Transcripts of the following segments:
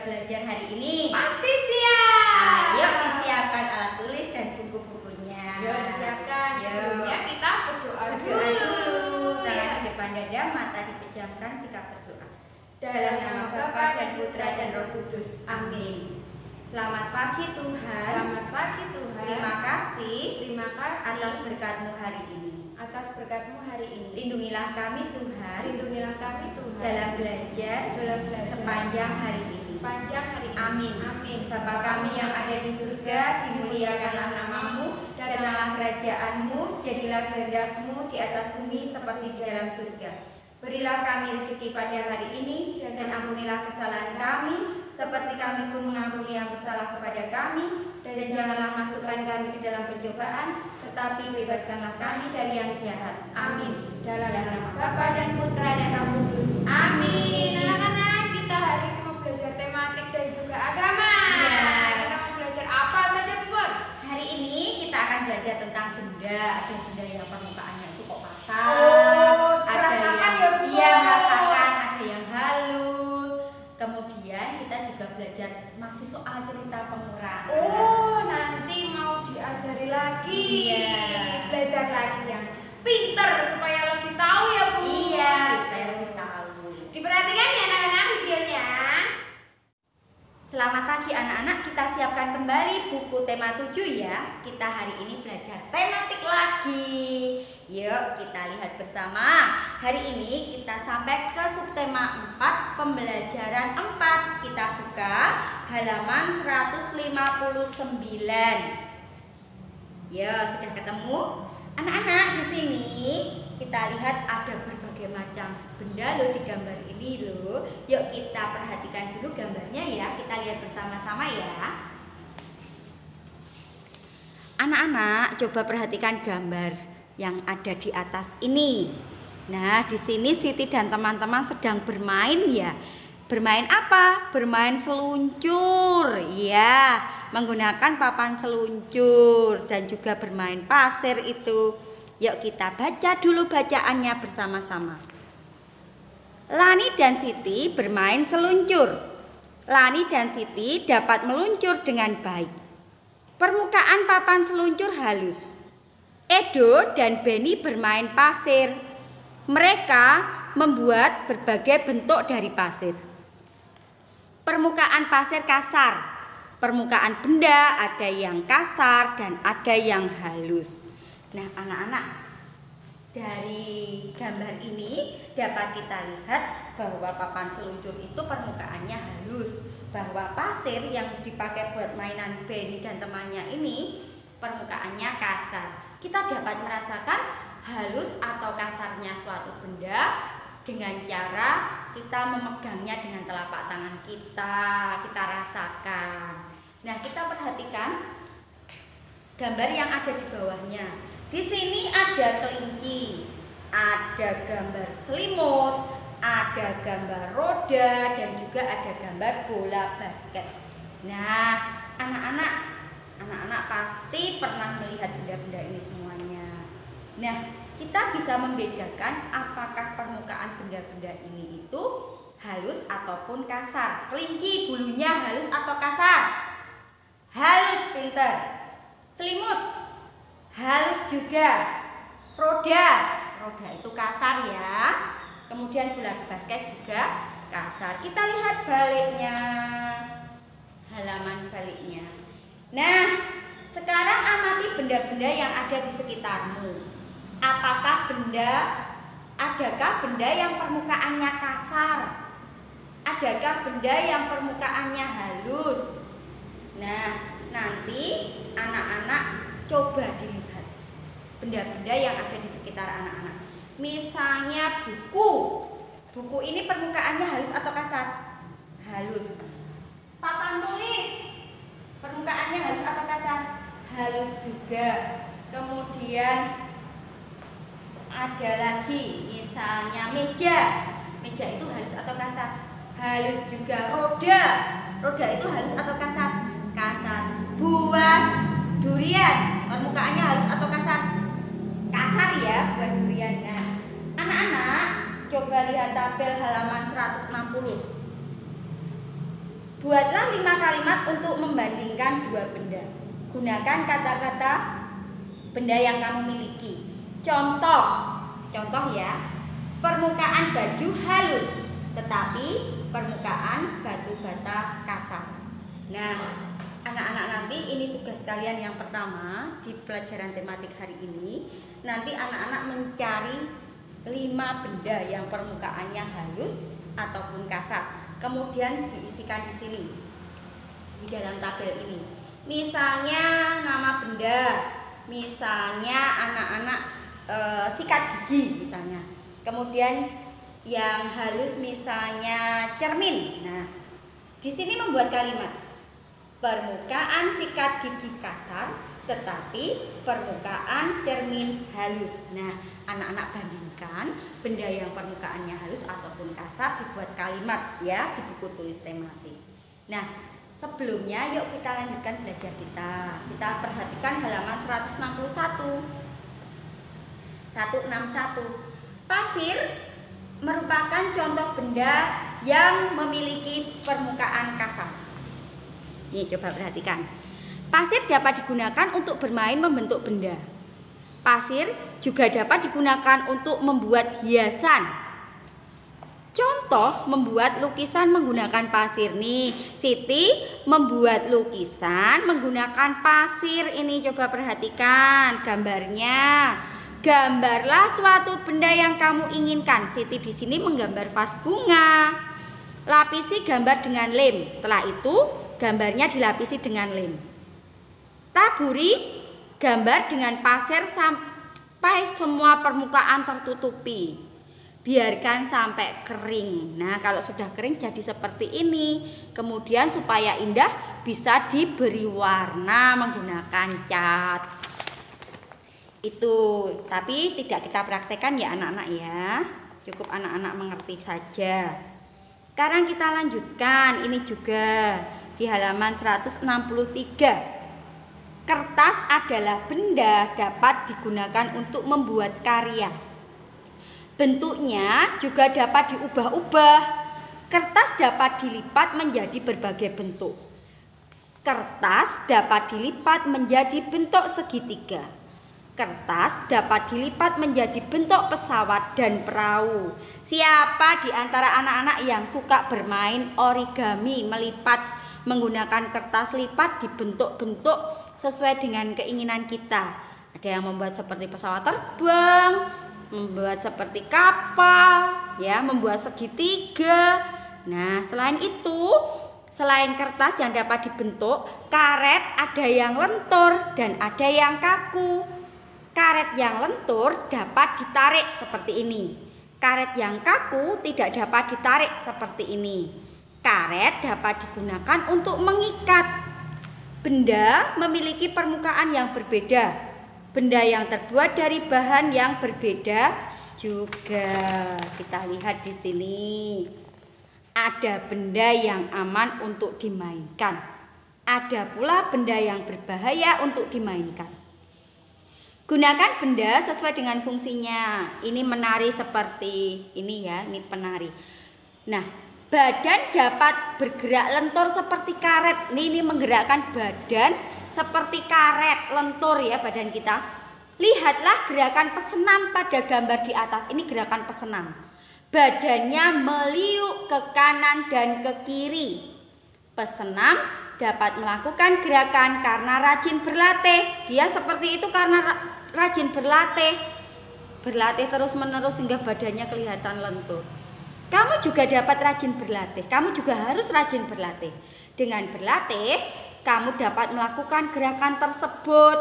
belajar hari ini? Pasti siap. Ayo disiapkan alat tulis dan buku-bukunya. Yuk disiapkan. Sebelumnya kita berdoa dulu. Tangan Ya. di depan dada, mata dipejamkan, sikap berdoa. Dalam nama Bapa dan Putra dan Roh Kudus. Amin. Selamat pagi Tuhan. Selamat pagi Tuhan. Terima kasih atas atas berkat-Mu hari ini. berkat-Mu hari ini. Lindungilah kami Tuhan Lindungilah kami Tuhan dalam belajar sepanjang hari ini. sepanjang hari ini. Amin. Amin. Bapa kami yang ada di surga, dimuliakanlah namamu, datanglah kerajaan-Mu, jadilah kehendak-Mu di atas bumi seperti di dalam surga. Berilah kami rezeki pada hari ini, dan ampunilah kesalahan kami, seperti kami pun mengampuni yang bersalah kepada kami, dan janganlah masukkan kami ke dalam pencobaan, tetapi bebaskanlah kami dari yang jahat. Amin. Dalam nama Bapa dan Putra dan Roh Kudus. Amin. Anak-anak, kita hari ini mau belajar tematik dan juga agama. Ya. Kita mau belajar apa saja, Bun? Hari ini kita akan belajar tentang benda. Ada benda yang permukaannya itu kok kasar. Oh, ada merasakan yang ya, Bu? iya merasakan, ada yang halus. Kemudian kita juga belajar masih soal cerita pengurangan. Oh, nanti mau diajari lagi. Iya. Belajar lagi yang pinter supaya lebih tahu ya, Bu. Iya, supaya lebih tahu. Diperhatikan ya anak-anak videonya. Selamat pagi anak-anak, kita siapkan kembali buku tema 7 ya. Kita hari ini belajar tematik lagi. Yuk kita lihat bersama. Hari ini kita sampai ke subtema 4, pembelajaran 4. Kita buka halaman 159. Ya, sudah ketemu? Anak-anak, di sini kita lihat ada berbagai macam benda loh di gambar ini loh. Yuk kita perhatikan dulu gambarnya ya. Kita lihat bersama-sama ya. Anak-anak, coba perhatikan gambar yang ada di atas ini. Nah, di sini Siti dan teman-teman sedang bermain ya. Bermain apa? Bermain seluncur. Ya, menggunakan papan seluncur dan juga bermain pasir itu. Yuk kita baca dulu bacaannya bersama-sama. Lani dan Siti bermain seluncur. Lani dan Siti dapat meluncur dengan baik. Permukaan papan seluncur halus. Edo dan Beni bermain pasir. Mereka membuat berbagai bentuk dari pasir. Permukaan pasir kasar. Permukaan benda ada yang kasar dan ada yang halus. Nah, anak-anak, dari gambar ini dapat kita lihat bahwa papan seluncur itu permukaannya halus, bahwa pasir yang dipakai buat mainan Benny dan temannya ini permukaannya kasar. Kita dapat merasakan halus atau kasarnya suatu benda dengan cara kita memegangnya dengan telapak tangan kita rasakan. Nah, kita perhatikan gambar yang ada di bawahnya. Di sini ada kelinci, ada gambar selimut, ada gambar roda, dan juga ada gambar bola basket. Nah, anak-anak pasti pernah melihat benda-benda ini semuanya. Nah, kita bisa membedakan apakah permukaan benda-benda ini itu halus ataupun kasar. Kelinci bulunya halus atau kasar? Halus, pinter. Selimut halus juga. Roda itu kasar ya. Kemudian bola basket juga kasar. Kita lihat baliknya, halaman baliknya. Nah, sekarang amati benda-benda yang ada di sekitarmu. Adakah benda yang permukaannya kasar? Adakah benda yang permukaannya halus? Nah, nanti anak-anak coba dilihat benda-benda yang ada di sekitar anak-anak. Misalnya buku. Buku ini permukaannya halus atau kasar? Halus. Papan tulis, permukaannya halus atau kasar? Halus juga. Kemudian ada lagi, misalnya meja. Meja itu halus atau kasar? Halus juga. Roda itu halus atau kasar? Kasar. Buah durian, permukaannya halus atau kasar? Kasar ya, buah durian. Nah, anak-anak coba lihat tabel halaman 160. Buatlah 5 kalimat untuk membandingkan dua benda. Gunakan kata-kata benda yang kamu miliki. Contoh ya. Permukaan baju halus, tetapi permukaan batu bata kasar. Nah, anak-anak nanti ini tugas kalian yang pertama di pelajaran tematik hari ini. Nanti anak-anak mencari 5 benda yang permukaannya halus ataupun kasar. Kemudian diisikan di sini di dalam tabel ini. Misalnya nama benda, misalnya anak-anak sikat gigi misalnya. Kemudian yang halus misalnya cermin. Nah, di sini membuat kalimat permukaan sikat gigi kasar, tetapi permukaan cermin halus. Nah, anak-anak bandingkan benda yang permukaannya halus ataupun kasar, dibuat kalimat ya di buku tulis tematik. Nah, sebelumnya yuk kita lanjutkan belajar kita. Kita perhatikan halaman 161. 161. Pasir merupakan contoh benda yang memiliki permukaan kasar. Nih, coba perhatikan. Pasir dapat digunakan untuk bermain membentuk benda. Pasir juga dapat digunakan untuk membuat hiasan. Contoh membuat lukisan menggunakan pasir nih. Siti membuat lukisan menggunakan pasir. Ini coba perhatikan gambarnya. Gambarlah suatu benda yang kamu inginkan. Siti di sini menggambar vas bunga. Lapisi gambar dengan lem. Setelah itu gambarnya dilapisi dengan lem. Taburi gambar dengan pasir sampai semua permukaan tertutupi. Biarkan sampai kering. Nah, kalau sudah kering jadi seperti ini. Kemudian supaya indah bisa diberi warna menggunakan cat. Itu, tapi tidak kita praktekkan ya anak-anak ya. Cukup anak-anak mengerti saja. Sekarang kita lanjutkan. Ini juga di halaman 163. Kertas adalah benda dapat digunakan untuk membuat karya. Bentuknya juga dapat diubah-ubah. Kertas dapat dilipat menjadi berbagai bentuk. Kertas dapat dilipat menjadi bentuk segitiga. Kertas dapat dilipat menjadi bentuk pesawat dan perahu. Siapa di antara anak-anak yang suka bermain origami, melipat menggunakan kertas lipat dibentuk-bentuk sesuai dengan keinginan kita? Ada yang membuat seperti pesawat terbang, membuat seperti kapal, ya, membuat segitiga. Nah, selain itu, selain kertas yang dapat dibentuk, karet ada yang lentur dan ada yang kaku. Karet yang lentur dapat ditarik seperti ini. Karet yang kaku tidak dapat ditarik seperti ini. Karet dapat digunakan untuk mengikat. Benda memiliki permukaan yang berbeda. Benda yang terbuat dari bahan yang berbeda juga. Kita lihat di sini. Ada benda yang aman untuk dimainkan. Ada pula benda yang berbahaya untuk dimainkan. Gunakan benda sesuai dengan fungsinya. Ini menari seperti ini ya, ini penari. Nah, badan dapat bergerak lentur seperti karet. Ini menggerakkan badan seperti karet, lentur ya badan kita. Lihatlah gerakan pesenam pada gambar di atas. Ini gerakan pesenam. Badannya meliuk ke kanan dan ke kiri. Pesenam dapat melakukan gerakan karena rajin berlatih. Dia seperti itu karena rajin berlatih. Berlatih terus-menerus hingga badannya kelihatan lentur. Kamu juga dapat rajin berlatih. Kamu juga harus rajin berlatih. Dengan berlatih, kamu dapat melakukan gerakan tersebut.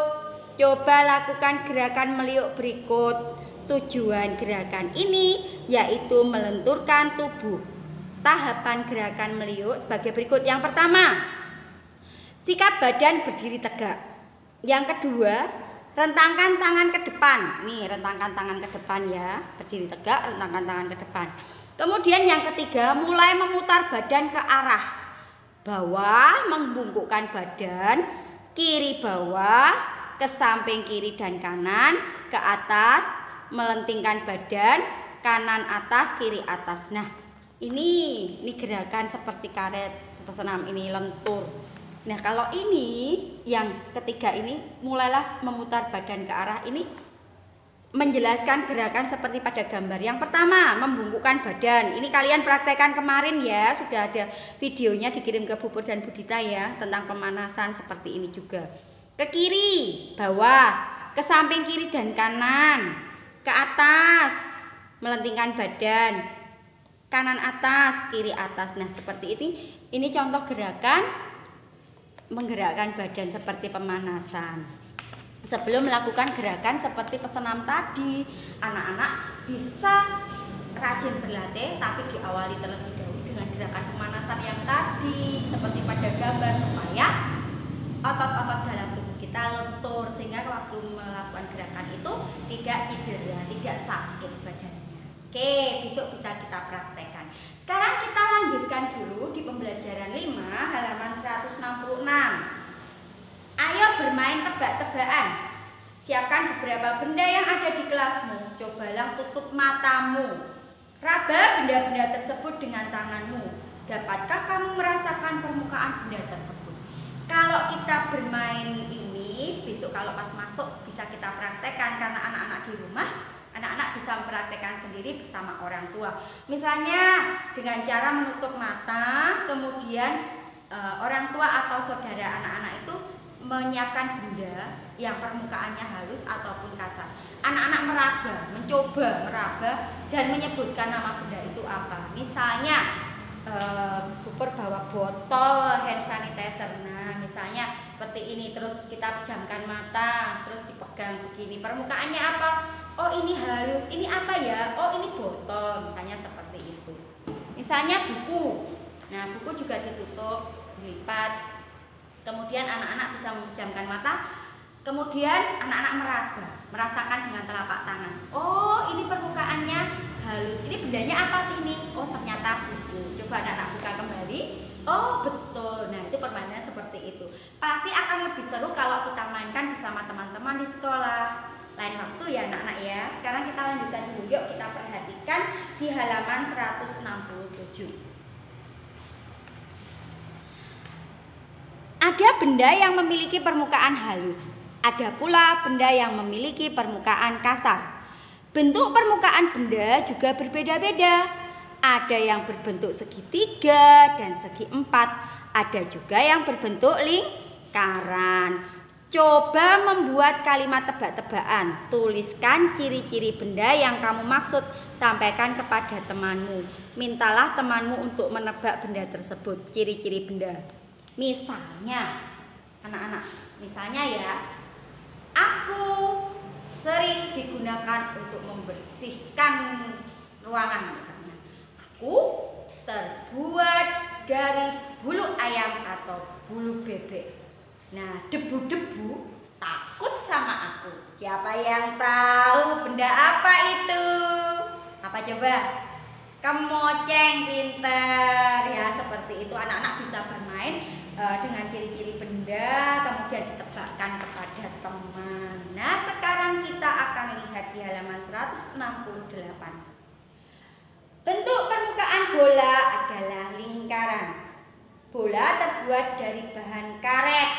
Coba lakukan gerakan meliuk berikut. Tujuan gerakan ini yaitu melenturkan tubuh. Tahapan gerakan meliuk sebagai berikut. Yang pertama, sikap badan berdiri tegak. Yang kedua, rentangkan tangan ke depan. Nih, rentangkan tangan ke depan ya. Berdiri tegak, rentangkan tangan ke depan. Kemudian yang ketiga, mulai memutar badan ke arah bawah, membungkukkan badan, kiri bawah, ke samping kiri dan kanan, ke atas, melentingkan badan, kanan atas, kiri atas. Nah, ini gerakan seperti karet pesenam ini lentur. Nah, kalau ini yang ketiga ini mulailah memutar badan ke arah ini, menjelaskan gerakan seperti pada gambar. Yang pertama, membungkukkan badan. Ini kalian praktekkan kemarin ya, sudah ada videonya dikirim ke Bu Pur dan Bu Dita ya, tentang pemanasan seperti ini juga. Ke kiri, bawah, ke samping kiri dan kanan, ke atas, melentingkan badan, kanan atas, kiri atas. Nah, seperti ini contoh gerakan menggerakkan badan seperti pemanasan. Sebelum melakukan gerakan seperti pesenam tadi, anak-anak bisa rajin berlatih tapi diawali terlebih dahulu dengan gerakan pemanasan yang tadi seperti pada gambar, supaya otot-otot dalam tubuh kita lentur sehingga waktu melakukan gerakan itu tidak cedera, tidak sakit badannya. Oke, besok bisa kita praktekkan. Sekarang kita lanjutkan dulu di pembelajaran 5 halaman 166. Ayo bermain tebak-tebakan. Siapkan beberapa benda yang ada di kelasmu. Cobalah tutup matamu. Raba benda-benda tersebut dengan tanganmu. Dapatkah kamu merasakan permukaan benda tersebut? Kalau kita bermain ini, besok kalau pas masuk bisa kita praktekkan, karena anak-anak di rumah, anak-anak bisa mempraktekkan sendiri bersama orang tua. Misalnya dengan cara menutup mata, kemudian orang tua atau saudara anak-anak itu menyiapkan benda yang permukaannya halus ataupun kasar. Anak-anak meraba, mencoba meraba dan menyebutkan nama benda itu apa. Misalnya Bu Pur bawa botol hand sanitizer. Nah, misalnya seperti ini, terus kita pejamkan mata, terus dipegang begini. Permukaannya apa? Oh, ini halus. Ini apa ya? Oh, ini botol. Misalnya seperti itu. Misalnya buku. Nah, buku juga ditutup, dilipat. Kemudian anak-anak bisa memejamkan mata. Kemudian anak-anak meraba, merasakan dengan telapak tangan. Oh, ini permukaannya halus. Ini bendanya apa ini? Oh, ternyata buku. Coba anak-anak buka kembali. Oh, betul. Nah, itu permainan seperti itu. Pasti akan lebih seru kalau kita mainkan bersama teman-teman di sekolah. Lain waktu ya anak-anak ya. Sekarang kita lanjutkan dulu. Yuk kita perhatikan di halaman 167. Ada benda yang memiliki permukaan halus. Ada pula benda yang memiliki permukaan kasar. Bentuk permukaan benda juga berbeda-beda. Ada yang berbentuk segitiga dan segi empat. Ada juga yang berbentuk lingkaran. Coba membuat kalimat tebak-tebakan. Tuliskan ciri-ciri benda yang kamu maksud. Sampaikan kepada temanmu. Mintalah temanmu untuk menebak benda tersebut. Ciri-ciri benda. Misalnya, anak-anak, misalnya ya, aku sering digunakan untuk membersihkan ruangan misalnya. Aku terbuat dari bulu ayam atau bulu bebek. Nah, debu-debu takut sama aku. Siapa yang tahu benda apa itu? Apa coba? Kemoceng, pinter ya, seperti itu. Anak-anak bisa bermain dengan ciri-ciri benda, kemudian ditebakkan kepada teman. Nah, sekarang kita akan lihat di halaman 168. Bentuk permukaan bola adalah lingkaran. Bola terbuat dari bahan karet.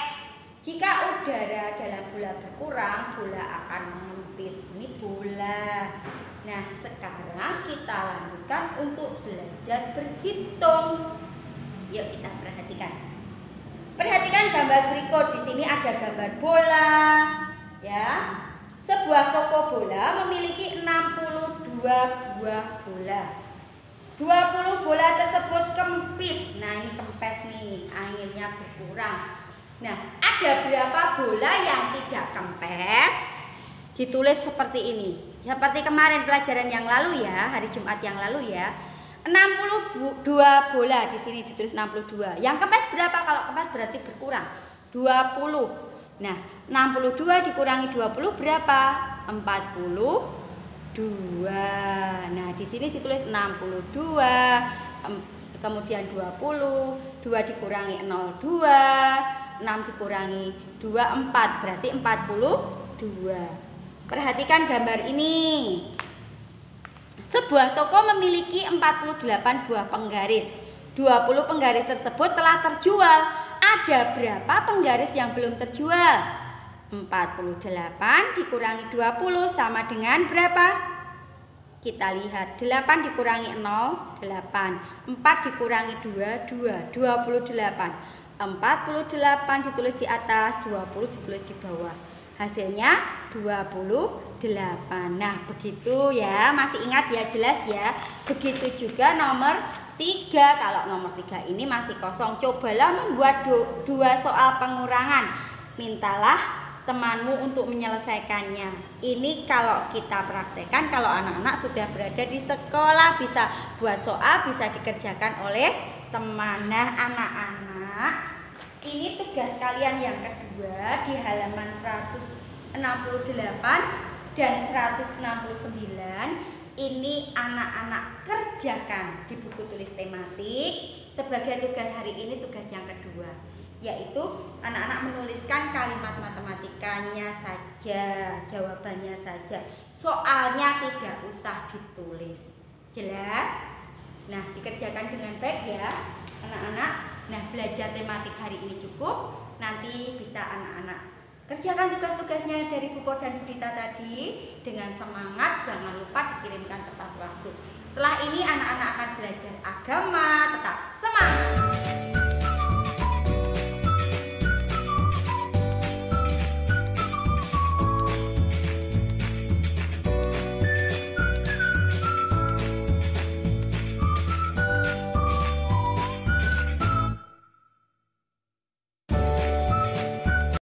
Jika udara dalam bola berkurang, bola akan menipis. Ini bola. Nah, sekarang kita lanjutkan untuk belajar berhitung. Yuk kita perhatikan. Perhatikan gambar berikut. Di sini ada gambar bola, ya. Sebuah toko bola memiliki 62 buah bola. 20 bola tersebut kempis. Nah, ini kempes nih, akhirnya berkurang. Nah, ada berapa bola yang tidak kempes? Ditulis seperti ini. Seperti kemarin pelajaran yang lalu ya, hari Jumat yang lalu ya. 62 bola, di sini ditulis 62. Yang kempes berapa? Kalau kempes berarti berkurang. 20. Nah, 62 dikurangi 20 berapa? 42. Nah, di sini ditulis 62. Kemudian 20, 2 dikurangi 02, 6 dikurangi 24 berarti 42. Perhatikan gambar ini. Sebuah toko memiliki 48 buah penggaris. 20 penggaris tersebut telah terjual. Ada berapa penggaris yang belum terjual? 48 dikurangi 20 sama dengan berapa? Kita lihat 8 dikurangi 0, 8. 4 dikurangi 2, 2. 28. 48 ditulis di atas, 20 ditulis di bawah. Hasilnya 28. Nah, begitu ya. Masih ingat ya, jelas ya. Begitu juga nomor 3. Kalau nomor 3 ini masih kosong, cobalah membuat dua soal pengurangan. Mintalah temanmu untuk menyelesaikannya. Ini kalau kita praktekkan, kalau anak-anak sudah berada di sekolah, bisa buat soal, bisa dikerjakan oleh teman. Nah, anak-anak, ini tugas kalian yang kedua di halaman 168 dan 169. Ini anak-anak kerjakan di buku tulis tematik sebagai tugas hari ini, tugas yang kedua, yaitu anak-anak menuliskan kalimat matematikanya saja, jawabannya saja. Soalnya tidak usah ditulis. Jelas? Nah, dikerjakan dengan baik ya anak-anak. Nah, belajar tematik hari ini cukup. Nanti bisa anak-anak kerjakan tugas-tugasnya dari Bu Por dan Bu Dita tadi dengan semangat. Jangan lupa dikirimkan tepat waktu. Setelah ini anak-anak akan belajar agama. Tetap semangat!